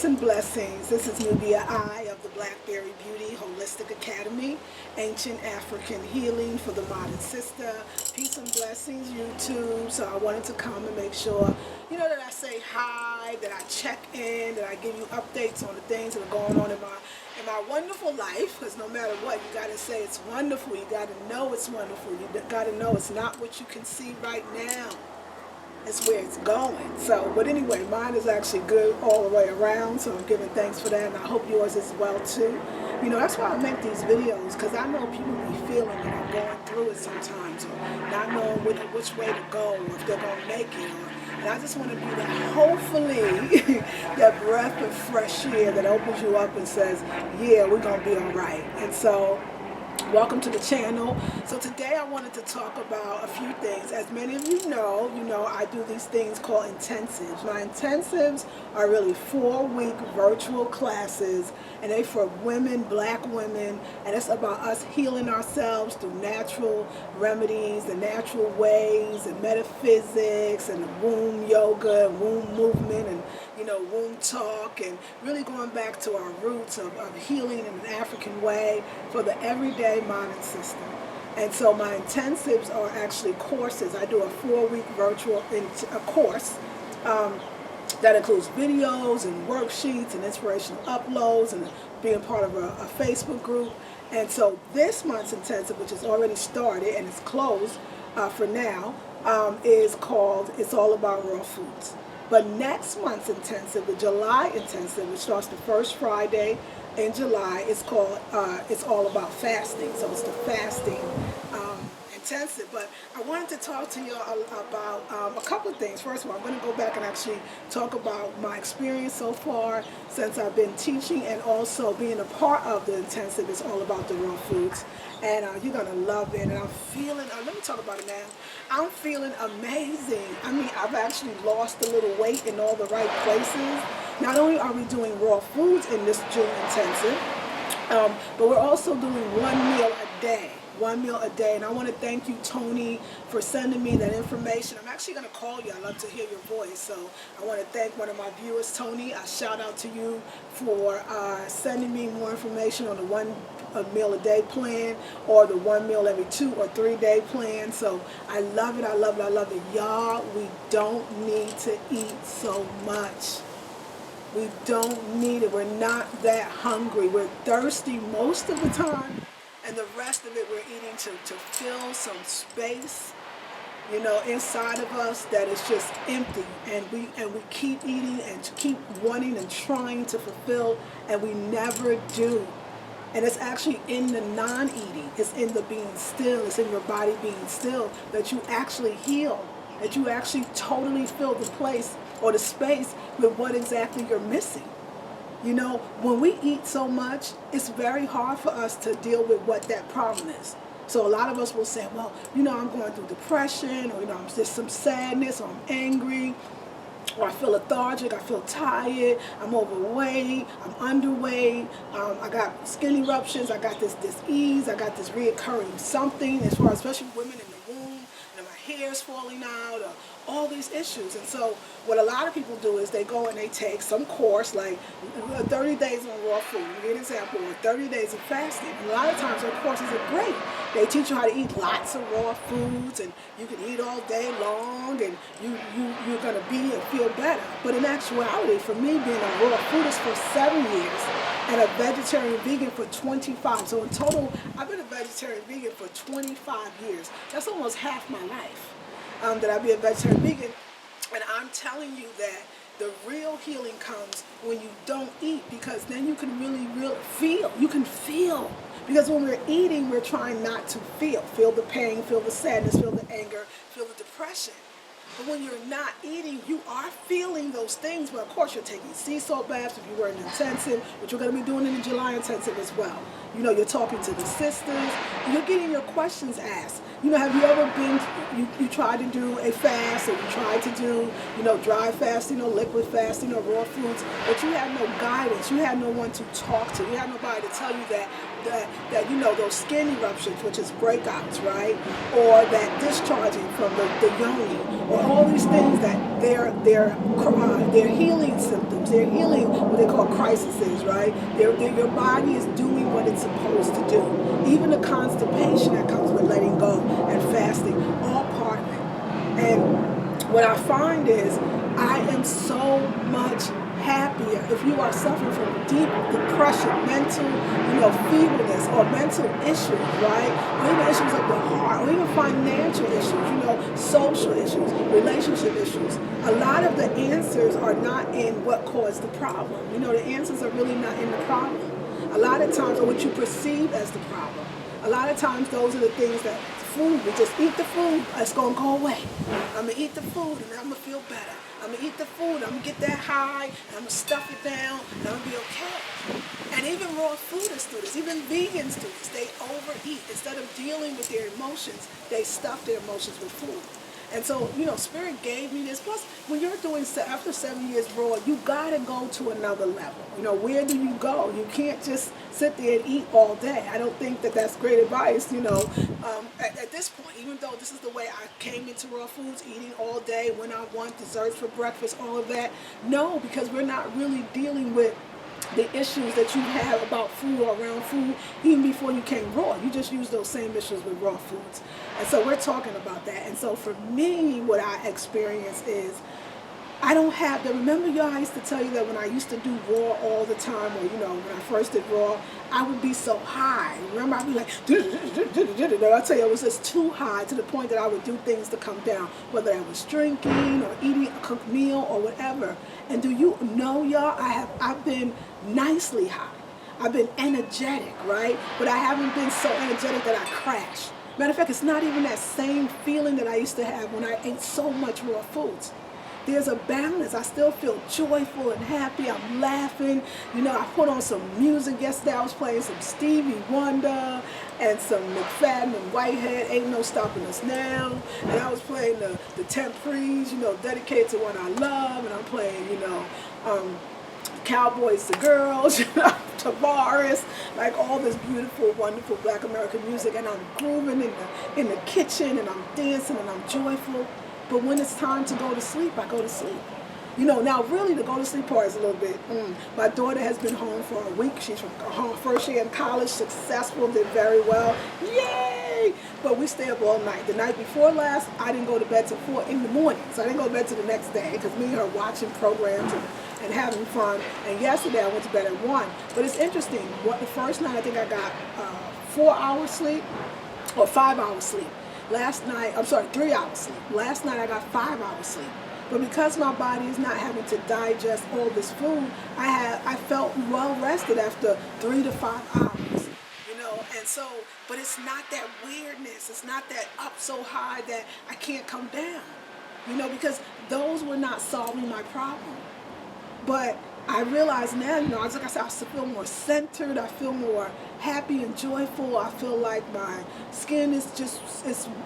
Peace and blessings. This is Nubia, I of the Blackberry Beauty Holistic Academy, Ancient African Healing for the Modern Sister. Peace and blessings, YouTube. So I wanted to come and make sure, that I say hi, that I check in, that I give you updates on the things that are going on in my wonderful life. Because no matter what, you got to say it's wonderful. You got to know it's wonderful. You got to know it's not what you can see right now. It's where it's going. So, but anyway, mine is actually good all the way around, so I'm giving thanks for that, and I hope yours is well too. That's why I make these videos, because I know people be feeling it or going through it sometimes, or not knowing which way to go, or if they're going to make it. And I just want to be that, hopefully, that breath of fresh air that opens you up and says, yeah, we're going to be all right. And so, welcome to the channel. So today I wanted to talk about a few things. As many of you know, I do these things called intensives. My intensives are really 4-week virtual classes, and they're for women, black women, and it's about us healing ourselves through natural remedies and natural ways and metaphysics and womb yoga and womb movement and womb talk, and really going back to our roots of healing in an African way for the everyday modern sister. And so my intensives are actually courses. I do a 4-week virtual course that includes videos and worksheets and inspirational uploads and being part of a Facebook group. And so this month's intensive, which has already started and is closed for now, is called It's All About Raw Foods. But next month's intensive, the July intensive, which starts the first Friday in July, is called It's All About Fasting. So it's the fasting intensive. But I wanted to talk to you about a couple of things. First of all, I'm going to go back and actually talk about my experience so far since I've been teaching, and also being a part of the intensive. It's all about the raw foods. And you're going to love it. And I'm feeling, let me talk about it now. I'm feeling amazing. I mean, I've actually lost a little weight in all the right places. Not only are we doing raw foods in this June intensive, but we're also doing 1 meal a day. 1 meal a day. And I want to thank you, Tony, for sending me that information. I'm actually going to call you. I love to hear your voice. So I want to thank one of my viewers, Tony. A shout out to you for sending me more information on the 1 meal a day plan, or the 1 meal every 2 or 3 day plan. So I love it. I love it. I love it. Y'all, we don't need to eat so much. We don't need it. We're not that hungry. We're thirsty most of the time. And the rest of it we're eating to fill some space, inside of us that is just empty. And we keep eating and keep wanting and trying to fulfill, and we never do. And it's actually in the non-eating, it's in the being still, it's in your body being still, that you actually heal, that you actually totally fill the place or the space with what exactly you're missing. When we eat so much, it's very hard for us to deal with what that problem is. So a lot of us will say, well, I'm going through depression, or, I'm just some sadness, or I'm angry, or I feel lethargic, I feel tired, I'm overweight, I'm underweight, I got skin eruptions, I got this disease, I got this reoccurring something, as far as especially women in the womb, and my hair's falling out, or all these issues. And so what a lot of people do is they go and they take some course, like 30 days on raw food, give an example, or 30 days of fasting. And a lot of times those courses are great. They teach you how to eat lots of raw foods, and you can eat all day long, and you're going to be and feel better. But in actuality, for me, being a raw foodist for 7 years and a vegetarian vegan for 25, so in total I've been a vegetarian vegan for 25 years. That's almost half my life. That I be a vegetarian vegan, and I'm telling you that the real healing comes when you don't eat, because then you can really feel. You can feel, because when we're eating, we're trying not to feel the pain, feel the sadness, feel the anger, feel the depression. But when you're not eating, you are feeling those things. But of course, you're taking sea salt baths if you were in an intensive, which you're going to be doing in the July intensive as well. You're talking to the sisters. You're getting your questions asked. Have you ever been, you tried to do a fast, or you tried to do, dry fasting or liquid fasting or raw foods, but you had no guidance. You had no one to talk to. You had nobody to tell you that those skin eruptions, which is breakouts, right? Or that discharging from the yoni, or all these things that their healing symptoms. They're healing what they call crises, right? Your body is doing what it's supposed to do. Even the constipation that comes with letting go and fasting, all part of it. And what I find is I am so much happier if you are suffering from deep depression, mental, feebleness, or mental issues, right? Or even issues of the heart, or even financial issues, social issues, relationship issues. A lot of the answers are not in what caused the problem. The answers are really not in the problem. A lot of times, or what you perceive as the problem. A lot of times, those are the things that food, we just eat the food, it's going to go away. I'm going to eat the food and I'm going to feel better. I'm going to eat the food, I'm going to get that high, and I'm going to stuff it down, and I'm going to be okay. And even raw food students, even vegan students, they overeat. Instead of dealing with their emotions, they stuff their emotions with food. And so, Spirit gave me this. Plus, when you're doing, after 7 years raw, you got to go to another level. Where do you go? You can't just sit there and eat all day. I don't think that that's great advice, at this point, even though this is the way I came into raw foods, eating all day, when I want, desserts for breakfast, all of that. No, because we're not really dealing with the issues that you have about food or around food even before you came raw. You just use those same issues with raw foods. And so we're talking about that. And so for me, what I experience is I don't have the, remember y'all, I used to tell you that when I used to do raw all the time, or when I first did raw, I would be so high. Remember, I'd be like, I tell you, it was just too high to the point that I would do things to come down, whether I was drinking or eating a cooked meal or whatever. And do you know, y'all, I've been nicely high. I've been energetic, right? But I haven't been so energetic that I crash. Matter of fact, it's not even that same feeling that I used to have when I ate so much raw foods. There's a balance. I still feel joyful and happy. I'm laughing. I put on some music yesterday. I was playing some Stevie Wonder and some McFadden and Whitehead, Ain't No Stopping Us Now. And I was playing the Temprees, dedicated to one I love. And I'm playing, Cowboys to Girls, Tavares, like all this beautiful, wonderful Black American music. And I'm grooving in the kitchen, and I'm dancing, and I'm joyful. But when it's time to go to sleep, I go to sleep. Now really the go to sleep part is a little bit, My daughter has been home for a week. She's from home first year in college, successful, did very well. Yay! But we stay up all night. The night before last, I didn't go to bed till 4 in the morning. So I didn't go to bed till the next day because me and her watching programs and having fun. And yesterday I went to bed at 1. But it's interesting. The first night I think I got 4 hours sleep or 5 hours sleep. 3 hours sleep. Last night I got 5 hours sleep. But because my body is not having to digest all this food, I felt well rested after 3 to 5 hours. And so, but it's not that weirdness. It's not that up so high that I can't come down. Because those were not solving my problem. But I realize now, like I said, I feel more centered. I feel more happy and joyful. I feel like my skin is just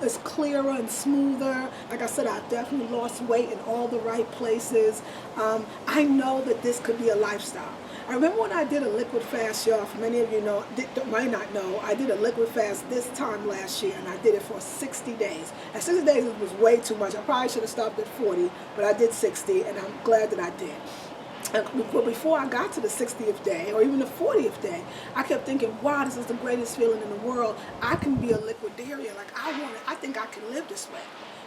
it's clearer and smoother. Like I said, I definitely lost weight in all the right places. I know that this could be a lifestyle. I remember when I did a liquid fast, y'all, for many of you might not know, I did a liquid fast this time last year, and I did it for 60 days. At 60 days, it was way too much. I probably should have stopped at 40, but I did 60, and I'm glad that I did. But before I got to the 60th day, or even the 40th day, I kept thinking, wow, this is the greatest feeling in the world. I can be a liquidarian. Like, I think I can live this way.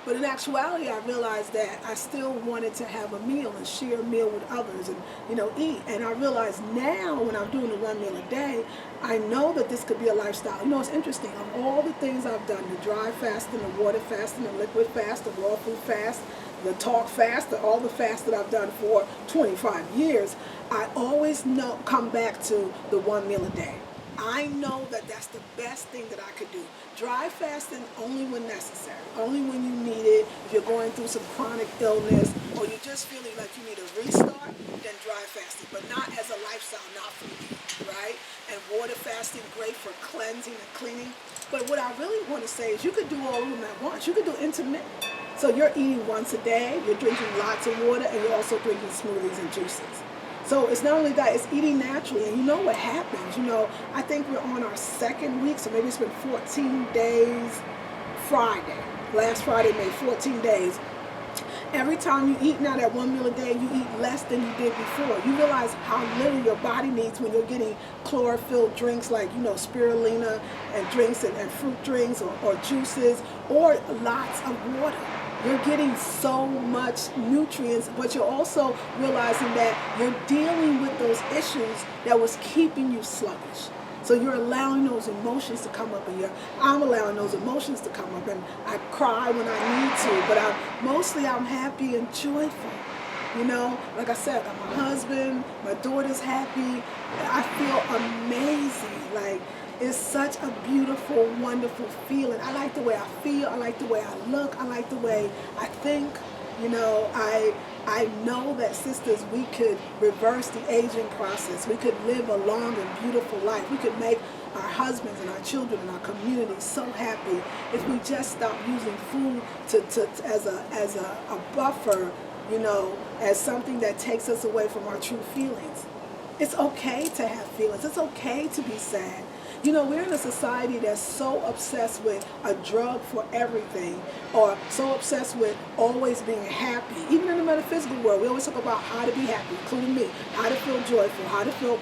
But in actuality, I realized that I still wanted to have a meal and share a meal with others and, eat. And I realize now when I'm doing the 1 meal a day, I know that this could be a lifestyle. It's interesting. Of all the things I've done, the dry fasting, the water fasting, the liquid fast, the raw food fast, the talk fast, all the fasts that I've done for 25 years, I always come back to the 1 meal a day. I know that that's the best thing that I could do. Dry fasting only when necessary, only when you need it. If you're going through some chronic illness or you're just feeling like you need a restart, then dry fasting, but not as a lifestyle, not for me, right? And water fasting, great for cleansing and cleaning. But what I really want to say is you could do all of them at once. You could do intermittent. So you're eating once a day, you're drinking lots of water, and you're also drinking smoothies and juices. So it's not only that, it's eating naturally. And you know what happens. I think we're on our second week, so maybe it's been 14 days Friday. Last Friday made 14 days. Every time you eat now, that one meal a day, you eat less than you did before. You realize how little your body needs when you're getting chlorophyll drinks like, spirulina and drinks and fruit drinks or juices or lots of water. You're getting so much nutrients, but you're also realizing that you're dealing with those issues that was keeping you sluggish. So you're allowing those emotions to come up, and I'm allowing those emotions to come up, and I cry when I need to, but I'm happy and joyful. Like I said, I got my husband, my daughter's happy. I feel amazing. Like, it's such a beautiful, wonderful feeling. I like the way I feel. I like the way I look. I like the way I think. I know that, sisters, we could reverse the aging process. We could live a long and beautiful life. We could make our husbands and our children and our community so happy if we just stop using food as a buffer, as something that takes us away from our true feelings. It's okay to have feelings. It's okay to be sad. We're in a society that's so obsessed with a drug for everything, or so obsessed with always being happy. Even in the metaphysical world, we always talk about how to be happy, including me, how to feel joyful, how to feel,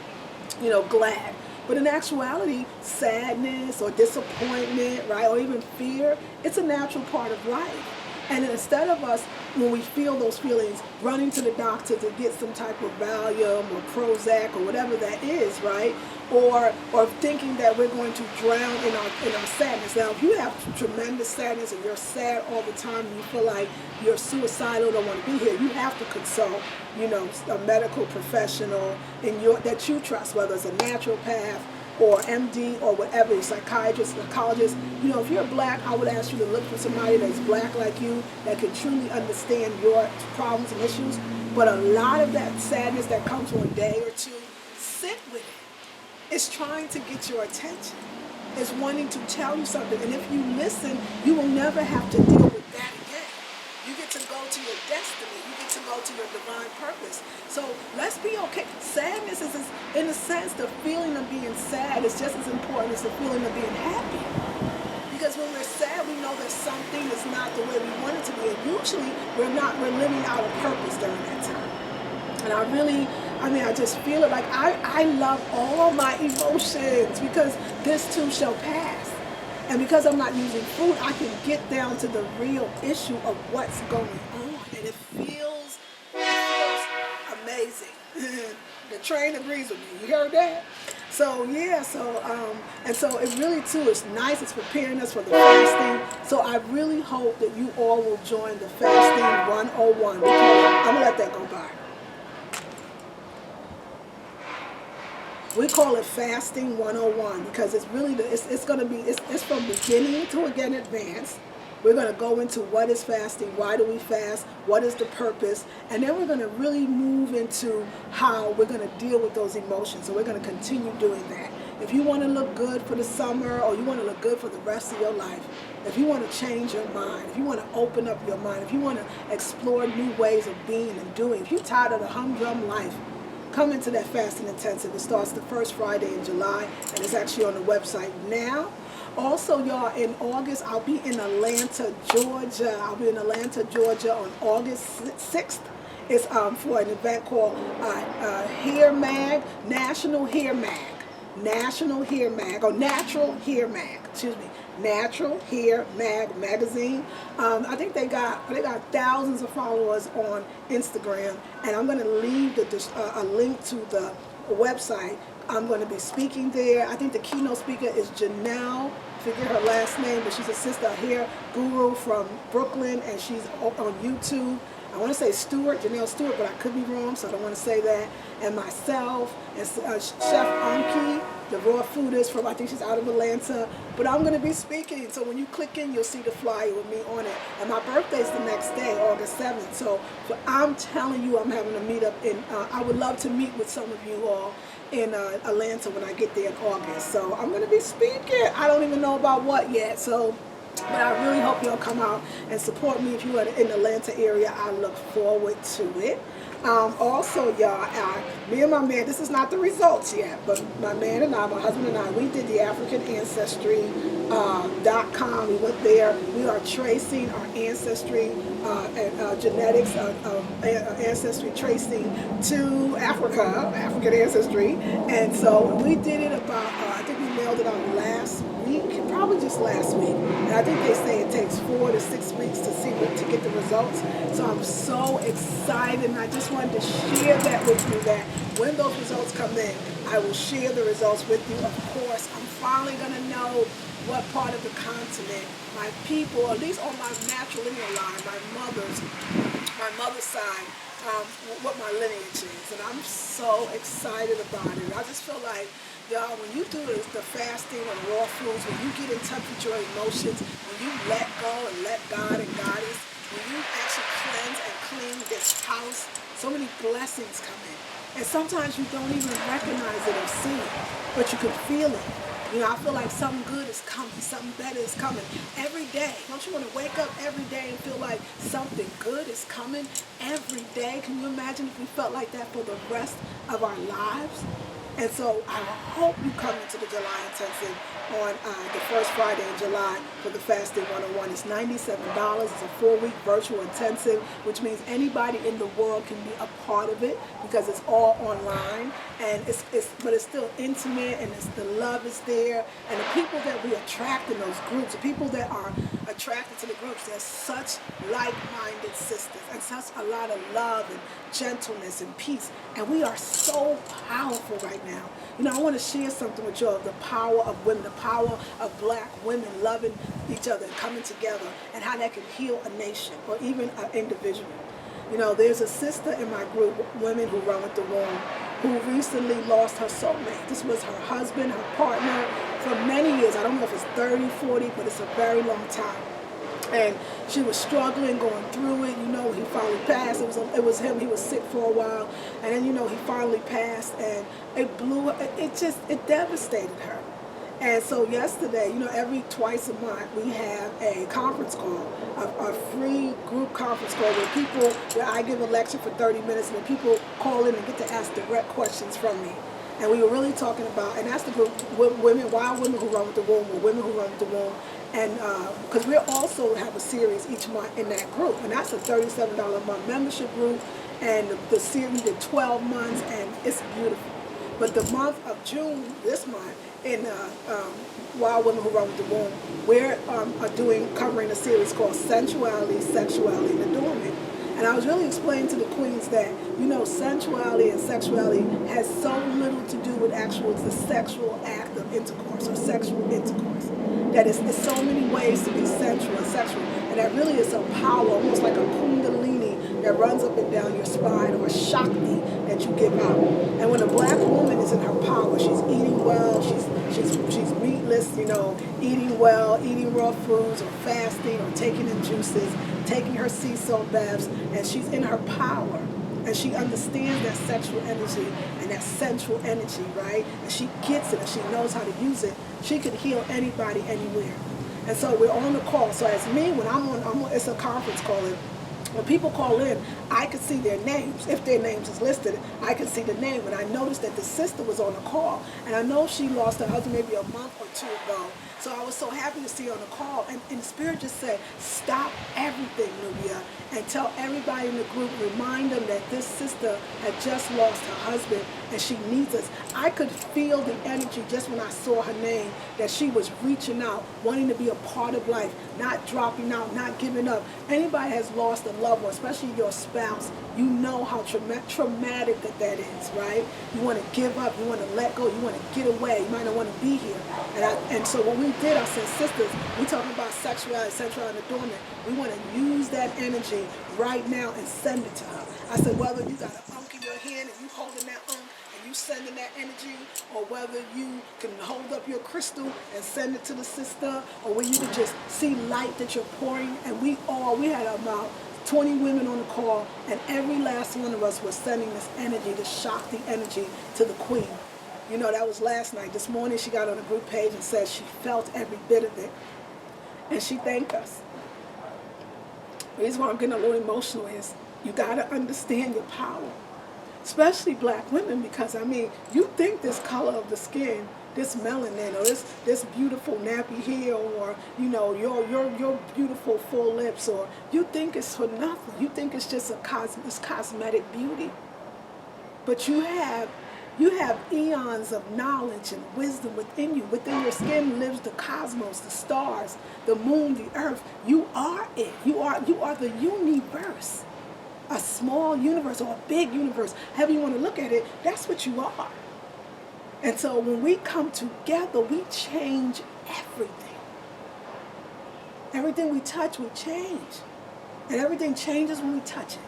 glad. But in actuality, sadness or disappointment, right, or even fear, it's a natural part of life. And instead of us, when we feel those feelings, running to the doctor to get some type of Valium or Prozac or whatever that is, right? Or thinking that we're going to drown in our sadness. Now, if you have tremendous sadness and you're sad all the time and you feel like you're suicidal, don't want to be here, you have to consult, a medical professional that you trust, whether it's a naturopath or MD or whatever, a psychiatrist, psychologist. If you're black, I would ask you to look for somebody that's black like you, that can truly understand your problems and issues. But a lot of that sadness that comes for a day or two, sit with it. It's trying to get your attention. It's wanting to tell you something. And if you listen, you will never have to deal with that again. You get to go to your destiny. You get to go to your divine purpose. So let's be okay. Sadness is, in a sense, the feeling of being sad is just as important as the feeling of being happy. Because when we're sad, we know that something is not the way we want it to be. And usually, we're living out of purpose during that time. And I just feel it. Like, I love all my emotions, because this too shall pass. And because I'm not using food, I can get down to the real issue of what's going on. And it feels amazing. The train agrees with me. You heard that? So, yeah, and so it really, too, is nice. It's preparing us for the fasting. So I really hope that you all will join the Fasting 101. I'm going to let that go by. We call it Fasting 101 because it's really, it's going to be, it's from beginning to, again, advance. We're going to go into what is fasting, why do we fast, what is the purpose, and then we're going to really move into how we're going to deal with those emotions. So we're going to continue doing that. If you want to look good for the summer, or you want to look good for the rest of your life, if you want to change your mind, if you want to open up your mind, if you want to explore new ways of being and doing, if you're tired of the humdrum life, come into that fasting intensive. It starts the first Friday in July, and it's actually on the website now. Also, y'all, in August, I'll be in Atlanta, Georgia. I'll be in Atlanta, Georgia on August 6th. It's for an event called Hair Mag, National Hair Mag. National Hair Mag, or Natural Hair Mag, Natural Hair Mag magazine. I think they got thousands of followers on Instagram, and I'm going to leave a link to the website. I'm going to be speaking there. I think the keynote speaker is Janelle. Forget her last name, but she's a sister, a hair guru from Brooklyn, and she's on YouTube. I want to say Janelle Stewart, but I could be wrong, so I don't want to say that. And myself, and Chef Anki, the raw foodist from, I think she's out of Atlanta. But I'm going to be speaking, so when you click in, you'll see the flyer with me on it. And my birthday's the next day, August 7th. So I'm telling you, I'm having a meetup, and I would love to meet with some of you all in Atlanta when I get there in August. So I'm going to be speaking. I don't even know about what yet, so But I really hope y'all come out and support me. If you are in the Atlanta area, I look forward to it. Also, y'all, me and my man, this is not the results yet, but my man and I, my husband and I, we did the African Ancestry .com. We went there. We are tracing our ancestry and genetics, ancestry tracing to Africa, African ancestry. And so we did it about, I think we mailed it out last week, probably just last week. And I think they say it takes 4 to 6 weeks to get the results. So I'm so excited, and I just wanted to share that with you, that when those results come in, I will share the results with you. Of course, I'm finally going to know what part of the continent my people, at least on my natural lineal line, my mother's side, what my lineage is. And I'm so excited about it. I just feel like, y'all, when you do the fasting on raw foods, when you get in touch with your emotions, when you let go and let God and Goddess, when you actually cleanse and clean this house, so many blessings come in. And sometimes you don't even recognize it or see it, but you can feel it. You know, I feel like something good is coming, something better is coming every day. Don't you want to wake up every day and feel like something good is coming every day? Can you imagine if we felt like that for the rest of our lives? And so I hope you come into the July Intensive on the first Friday in July for the Fasting 101. It's $97. It's a 4-week virtual intensive, which means anybody in the world can be a part of it because it's all online. And but it's still intimate, and the love is there. And the people that we attract in those groups, the people that are attracted to the groups, they're such like-minded sisters and such a lot of love and gentleness and peace. And we are so powerful right now. You know, I want to share something with y'all, the power of women, the power of black women loving each other and coming together, and how that can heal a nation or even an individual. You know, there's a sister in my group, Women Who Run with the Womb, who recently lost her soulmate. This was her husband, her partner, for many years. I don't know if it's 30, 40, but it's a very long time. And she was struggling, going through it. You know, he finally passed. It was him. He was sick for a while. And then, you know, he finally passed. And it devastated her. And so yesterday, you know, twice a month, we have a conference call, a free group conference call where I give a lecture for 30 minutes and then people call in and get to ask direct questions from me. And we were really talking about, and that's the group, Women, Wild Women Who Run with the Womb, or Women Who Run with the Womb. And because we also have a series each month in that group, and that's a $37 a month membership group, and the series did 12 months, and it's beautiful. But the month of June, this month, in Wild Women Who Run with the Womb, we're covering a series called Sensuality, Sexuality, and Adornment. And I was really explaining to the queens that, you know, sensuality and sexuality has so little to do with the sexual act of intercourse or sexual intercourse. That there's so many ways to be sensual and sexual. And that really is a power, almost like a kundalini that runs up and down your spine, or a shakti that you give out. And when a black woman is in her power, she's eating well, she's meatless, you know, eating well, eating raw foods, or fasting, or taking in juices, taking her sea salt baths, and she's in her power. And she understands that sexual energy and that sensual energy, right? And she gets it and she knows how to use it. She can heal anybody, anywhere. And so we're on the call. So as me, when I'm on, it's a conference call. And when people call in, I can see their names. If their names is listed, I can see the name. And I noticed that the sister was on the call. And I know she lost her husband maybe a month or two ago. So I was so happy to see her on the call. And the Spirit just said, stop everything, Nubia, and tell everybody in the group, remind them that this sister had just lost her husband and she needs us. I could feel the energy just when I saw her name, that she was reaching out, wanting to be a part of life, not dropping out, not giving up. Anybody has lost a loved one, especially your spouse, you know how traumatic that is, right? You want to give up, you want to let go, you want to get away, you might not want to be here. And so what we did, I said, sisters, we talking about sexuality, sensuality, and adornment. We want to use that energy right now and send it to her. I said, whether you got an unk in your hand and you holding that unk and you sending that energy, or whether you can hold up your crystal and send it to the sister, or where you can just see light that you're pouring. And we had about 20 women on the call, and every last one of us was sending this energy, this Shakti energy, to the queen. You know, that was last night. This morning she got on the group page and said she felt every bit of it. And she thanked us. The reason why I'm getting a little emotional is you got to understand your power, especially black women, because I mean, you think this color of the skin, this melanin, or this beautiful nappy hair, or you know your beautiful full lips, or you think it's for nothing. You think it's just it's cosmetic beauty, but you have eons of knowledge and wisdom within you. Within your skin lives the cosmos, the stars, the moon, the earth. You are it. You are the universe. A small universe or a big universe, however you want to look at it, that's what you are. And so when we come together, we change everything. Everything we touch, we change. And everything changes when we touch it.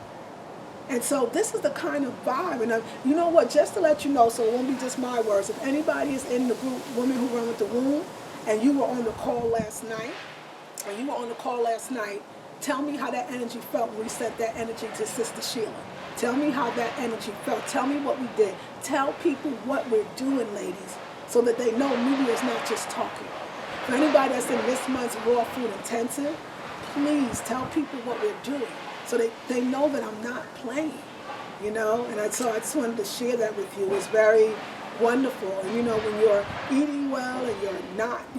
And so this is the kind of vibe. And you know what, just to let you know, so it won't be just my words, if anybody is in the group, Women Who Run With the Womb, and you were on the call last night, tell me how that energy felt when we sent that energy to Sister Sheila. Tell me how that energy felt. Tell me what we did. Tell people what we're doing, ladies, so that they know Nubia is not just talking. For anybody that's in this month's Raw Food Intensive, please tell people what we're doing so they know that I'm not playing, you know? And so I just wanted to share that with you. It's very wonderful. And you know, when you're eating well and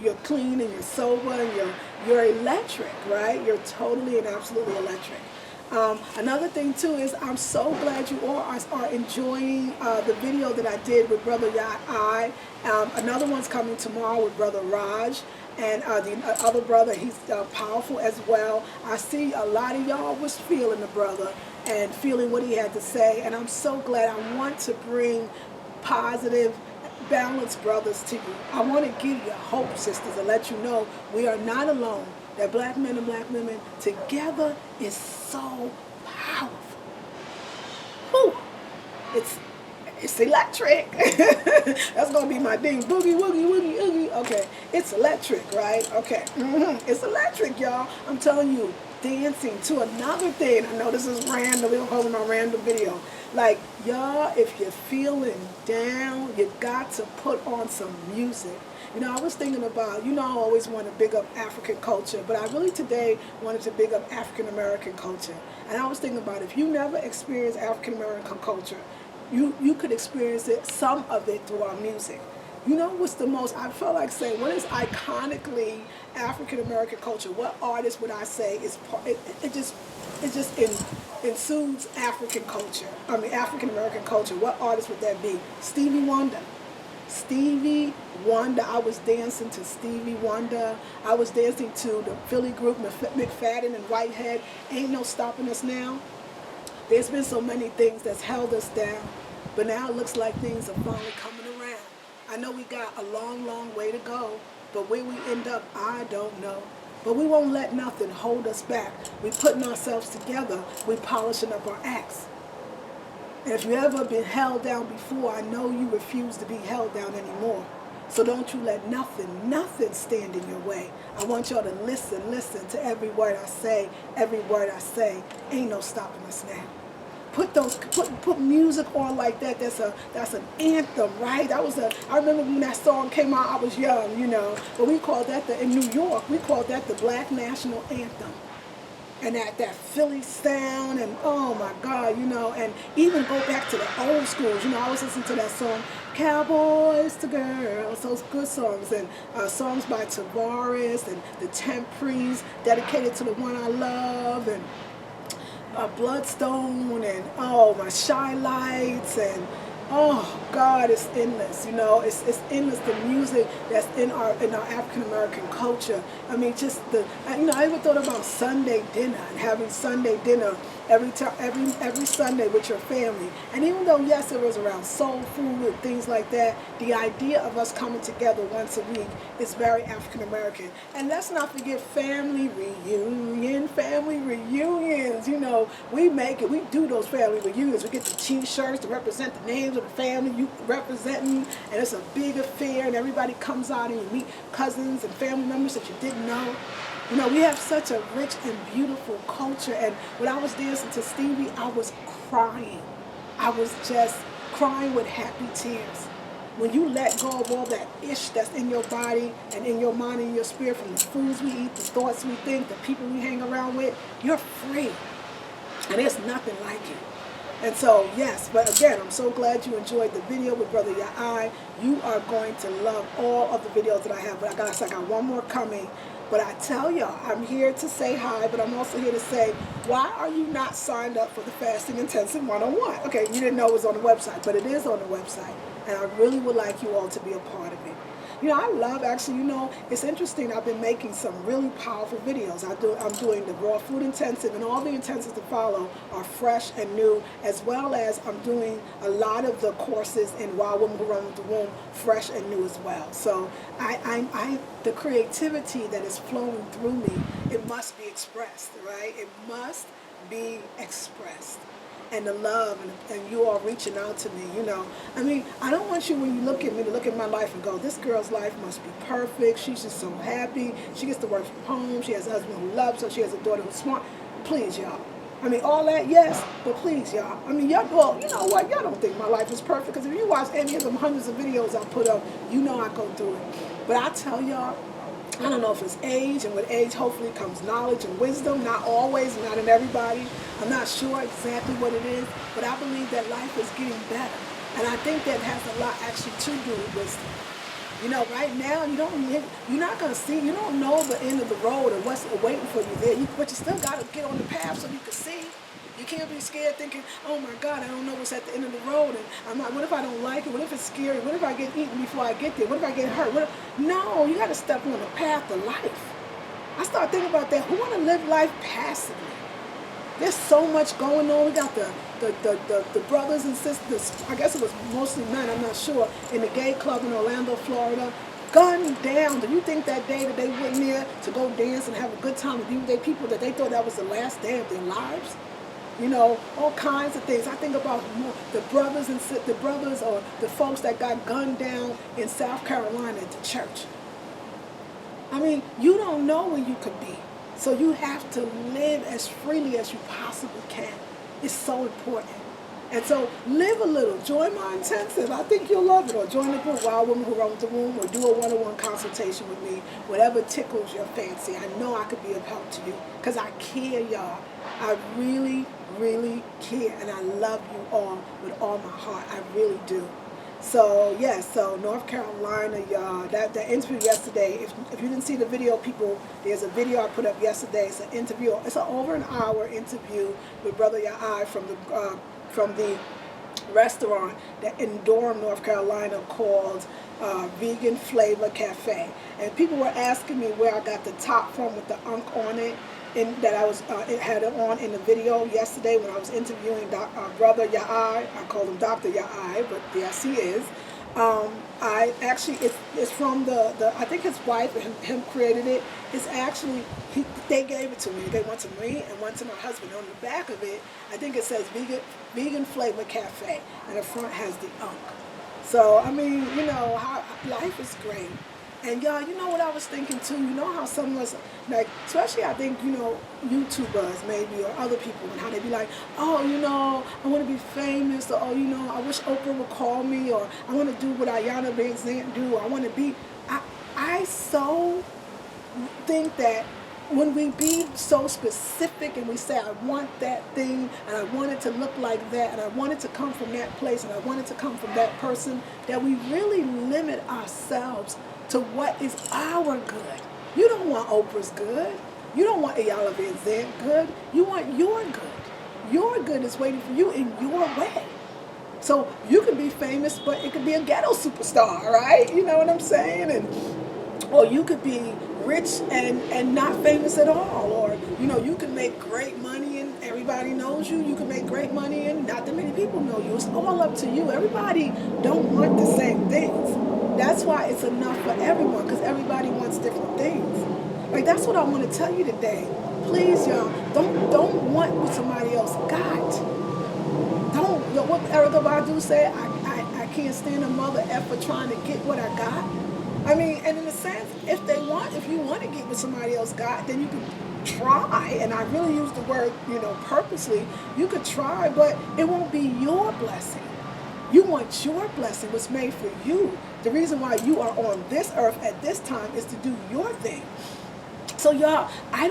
you're clean and you're sober and you're electric, right? You're totally and absolutely electric. Another thing too is I'm so glad you all are enjoying the video that I did with Brother Yacht. Another one's coming tomorrow with Brother Raj. And the other brother, he's powerful as well. I see a lot of y'all was feeling the brother and feeling what he had to say. And I'm so glad. I want to bring positive, balanced brothers to you. I want to give you hope, sisters, and let you know we are not alone. That black men and black women together is so powerful. Whew. It's electric. That's going to be my thing. Boogie, woogie, woogie, oogie. Okay, it's electric, right? Okay, It's electric, y'all. I'm telling you, dancing to another thing. I know this is random. We're calling my random video. Like, y'all, if you're feeling down, you got to put on some music. You know, I was thinking about, you know, I always want to big up African culture, but I really today wanted to big up African American culture. And I was thinking about if you never experienced African American culture, you could experience it, some of it, through our music. You know what's the most, I felt like saying, what is iconically African American culture? What artist would I say is it just ensues African culture? I mean, African American culture. What artist would that be? Stevie Wonder. Stevie Wonder. I was dancing to Stevie Wonder. I was dancing to the Philly group McFadden and Whitehead. Ain't no stopping us now. There's been so many things that's held us down, but now it looks like things are finally coming around. I know we got a long, long way to go, but where we end up, I don't know. But we won't let nothing hold us back. We're putting ourselves together. We're polishing up our acts. And if you've ever been held down before, I know you refuse to be held down anymore. So don't you let nothing stand in your way. I want y'all to listen to every word I say. Every word I say. Ain't no stopping us now. Put music on like that. That's an anthem, right? I remember when that song came out, I was young, you know. But we called that in New York, we called that the Black National Anthem. And that Philly sound, and oh my God, you know, and even go back to the old schools. You know, I was listening to that song, Cowboys to Girls, those good songs, and songs by Tavares and the Tempries, dedicated to the one I love, and Bloodstone, and oh, my Shy Lights, and oh God, it's endless. You know, it's endless. The music that's in our African American culture. I mean, just I even thought about Sunday dinner and having Sunday dinner every Sunday with your family. And even though yes, it was around soul food and things like that, the idea of us coming together once a week is very African American. And let's not forget family reunions. You know, we do those family reunions. We get the T-shirts to represent the names of the family you representing, and it's a big affair, and everybody comes out and you meet cousins and family members that you didn't know. You know, we have such a rich and beautiful culture. And when I was dancing to Stevie, I was crying. I was just crying with happy tears. when you let go of all that ish that's in your body and in your mind and your spirit, from the foods we eat, the thoughts we think, the people we hang around with, you're free. And there's nothing like it. And so, yes, but again, I'm so glad you enjoyed the video with Brother Ya'ai. You are going to love all of the videos that I have. But I got one more coming. But I tell y'all, I'm here to say hi, but I'm also here to say, why are you not signed up for the Fasting Intensive 101? Okay, you didn't know it was on the website, but it is on the website. And I really would like you all to be a part of it. You know, I love, actually, you know, it's interesting. I've been making some really powerful videos. I'm doing the raw food intensive, and all the intensives to follow are fresh and new, as well as I'm doing a lot of the courses in Wild Women Who Run with the Womb, fresh and new as well. So the creativity that is flowing through me, it must be expressed, right? It must be expressed. And the love, and you all reaching out to me, you know. I mean, I don't want you, when you look at me, to look at my life and go, this girl's life must be perfect. She's just so happy. She gets to work from home. She has a husband who loves her. She has a daughter who's smart. Please, y'all. I mean, all that, yes, but please, y'all. I mean, y'all, well, you know what? Y'all don't think my life is perfect, because if you watch any of them hundreds of videos I put up, you know I go through it. But I tell y'all, I don't know if it's age, and with age hopefully comes knowledge and wisdom. Not always, not in everybody. I'm not sure exactly what it is, but I believe that life is getting better. And I think that has a lot actually to do with wisdom. You know, right now, you're not going to see, you don't know the end of the road and what's waiting for you there. But you still got to get on the path so you can see. You can't be scared thinking, oh my God, I don't know what's at the end of the road, and I'm not, what if I don't like it? What if it's scary? What if I get eaten before I get there? What if I get hurt? No, you got to step on the path of life. I start thinking about that. Who want to live life passively? There's so much going on. We got the brothers and sisters, I guess it was mostly men, I'm not sure, in the gay club in Orlando, Florida, gunned down. Do you think that day that they went there to go dance and have a good time and be with their people, that they thought that was the last day of their lives? You know, all kinds of things. I think about the brothers or the folks that got gunned down in South Carolina at the church. I mean, you don't know where you could be. So you have to live as freely as you possibly can. It's so important. And so live a little. Join my intensive. I think you'll love it. Or join the group, Wild Women Who Run with the Womb, or do a one-on-one consultation with me. Whatever tickles your fancy. I know I could be of help to you, because I care, y'all. I really, really care. And I love you all with all my heart. I really do. So, yeah, so North Carolina, y'all, that interview yesterday, if you didn't see the video, people, there's a video I put up yesterday. It's an interview. It's an over an hour interview with Brother Ya'ai from the restaurant that in Durham, North Carolina, called Vegan Flavour Cafe. And people were asking me where I got the top from with the unk on it. And that it had it on in the video yesterday when I was interviewing Brother Ya'ai. I call him Dr. Ya'ai, but yes, he is. I actually, it's from I think his wife and him created it. It's actually, they gave it to me. They went to me and went to my husband. On the back of it, I think it says Vegan Flavour Cafe, and the front has the unk. So, I mean, you know, life is great. And y'all, you know what I was thinking too? You know how some of us, like, especially I think, you know, YouTubers maybe, or other people, and how they be like, oh, you know, I want to be famous, or, oh, you know, I wish Oprah would call me, or I want to do what Ayanna Van Zandt do, or I want to be, I so think that when we be so specific and we say, I want that thing, and I want it to look like that, and I want it to come from that place, and I want it to come from that person, that we really limit ourselves to what is our good. You don't want Oprah's good. You don't want Ayanna Van Zandt good. You want your good. Your good is waiting for you in your way. So you can be famous, but it could be a ghetto superstar, right? You know what I'm saying? Or you could be rich and not famous at all. Or, you know, you can make great money and everybody knows you. You can make great money and not that many people know you. It's all up to you. Everybody don't want the same things. That's why it's enough for everyone, because everybody wants different things. Like, that's what I want to tell you today. Please, y'all, don't want what somebody else got. Don't, what Erykah Badu said, I can't stand a mother effer trying to get what I got. I mean, and in a sense, if you want to get what somebody else got, then you can try, and I really use the word, you know, purposely. You could try, but it won't be your blessing. You want your blessing, what's made for you. The reason why you are on this earth at this time is to do your thing. So y'all, I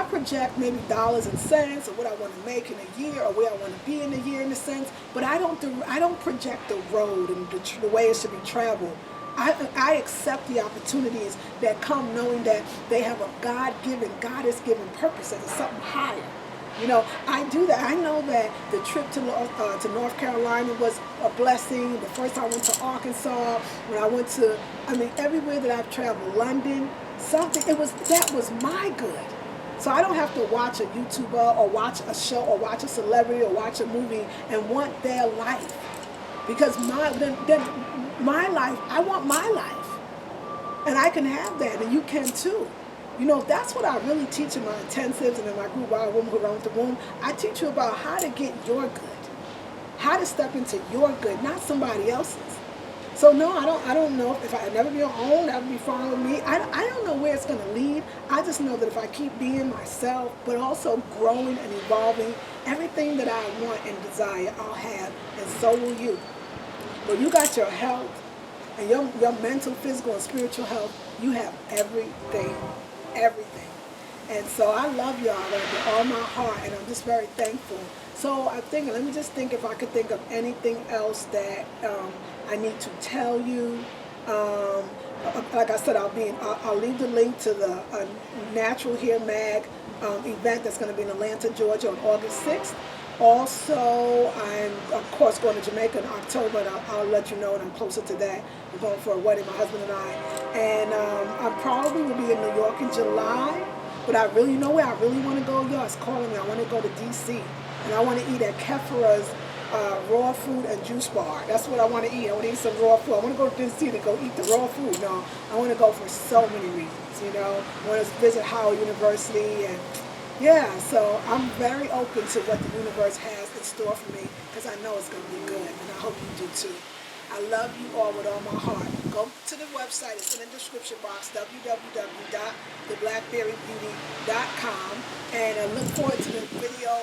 project maybe dollars and cents or what I want to make in a year or where I want to be in a year in a sense, but I don't project the road and the way it should be traveled. I accept the opportunities that come knowing that they have a goddess-given purpose, that it's something higher. You know, I do that. I know that the trip to North Carolina was a blessing. The first time I went to Arkansas, when I went to, everywhere that I've traveled, London, that was my good. So I don't have to watch a YouTuber or watch a show or watch a celebrity or watch a movie and want their life. Because my life, I want my life. And I can have that, and you can too. You know, that's what I really teach in my intensives and in my group, Wild Woman Who Run with the Womb. I teach you about how to get your good, how to step into your good, not somebody else's. So no, I don't know if I never be on my own, that would be fine with me. I don't know where it's going to lead. I just know that if I keep being myself, but also growing and evolving, everything that I want and desire, I'll have, and so will you. When you got your health and your mental, physical, and spiritual health, you have everything. Everything. And so I love y'all with all my heart, and I'm just very thankful. So let me just think if I could think of anything else that I need to tell you. Like I said, I'll leave the link to the Natural Hair Mag event that's going to be in Atlanta, Georgia on August 6th. Also, I'm, of course, going to Jamaica in October, and I'll let you know when I'm closer to that. We're going for a wedding, my husband and I. And I probably will be in New York in July. But I really know where I really want to go. Y'all, it's calling me. I want to go to D.C. And I want to eat at Kefira's raw food and juice bar. That's what I want to eat. I want to eat some raw food. I want to go to D.C. to go eat the raw food. No, I want to go for so many reasons, you know. I want to visit Howard University and... yeah, so I'm very open to what the universe has in store for me because I know it's going to be good, and I hope you do too. I love you all with all my heart. Go to the website. It's in the description box, www.theblackberrybeauty.com, and I look forward to the video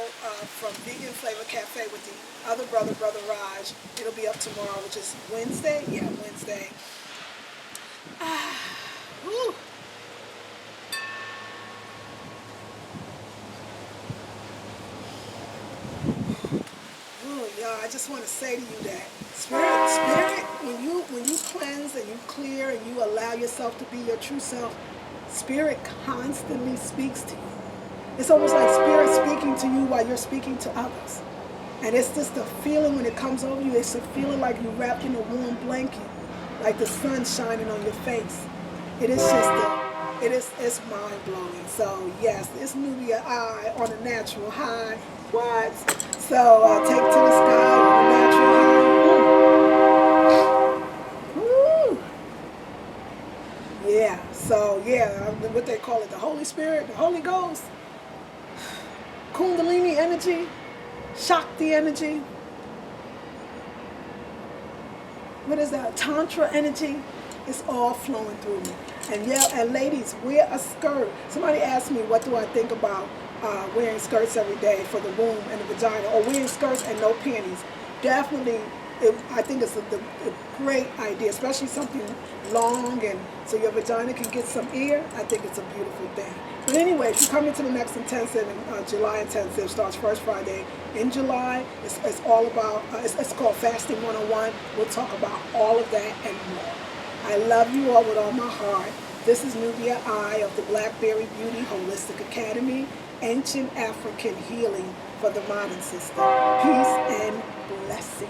from Vegan Flavor Cafe with the other brother Raj. It'll be up tomorrow, which is Wednesday. Yeah, Wednesday. Whew. I just want to say to you that spirit, when you cleanse and you clear and you allow yourself to be your true self, spirit constantly speaks to you. It's almost like spirit speaking to you while you're speaking to others. And it's just a feeling when it comes over you, it's a feeling like you're wrapped in a warm blanket, like the sun shining on your face. It is just it's mind blowing. So yes, it's Nubia I on a natural high. What? So take to the sky on a natural high. Woo. Yeah. So yeah, what they call it, the Holy Spirit, the Holy Ghost, Kundalini energy, Shakti energy. What is that? Tantra energy. It's all flowing through me. And yeah, and ladies, wear a skirt. Somebody asked me, what do I think about wearing skirts every day for the womb and the vagina, or wearing skirts and no panties? Definitely, I think it's a great idea, especially something long, and so your vagina can get some air. I think it's a beautiful thing. But anyway, if you come into the next intensive, July intensive starts first Friday in July. It's all about, it's called Fasting 101. We'll talk about all of that and more. I love you all with all my heart. This is Nubia I of the Blackberry Beauty Holistic Academy, Ancient African Healing for the Modern Sister. Peace and blessings.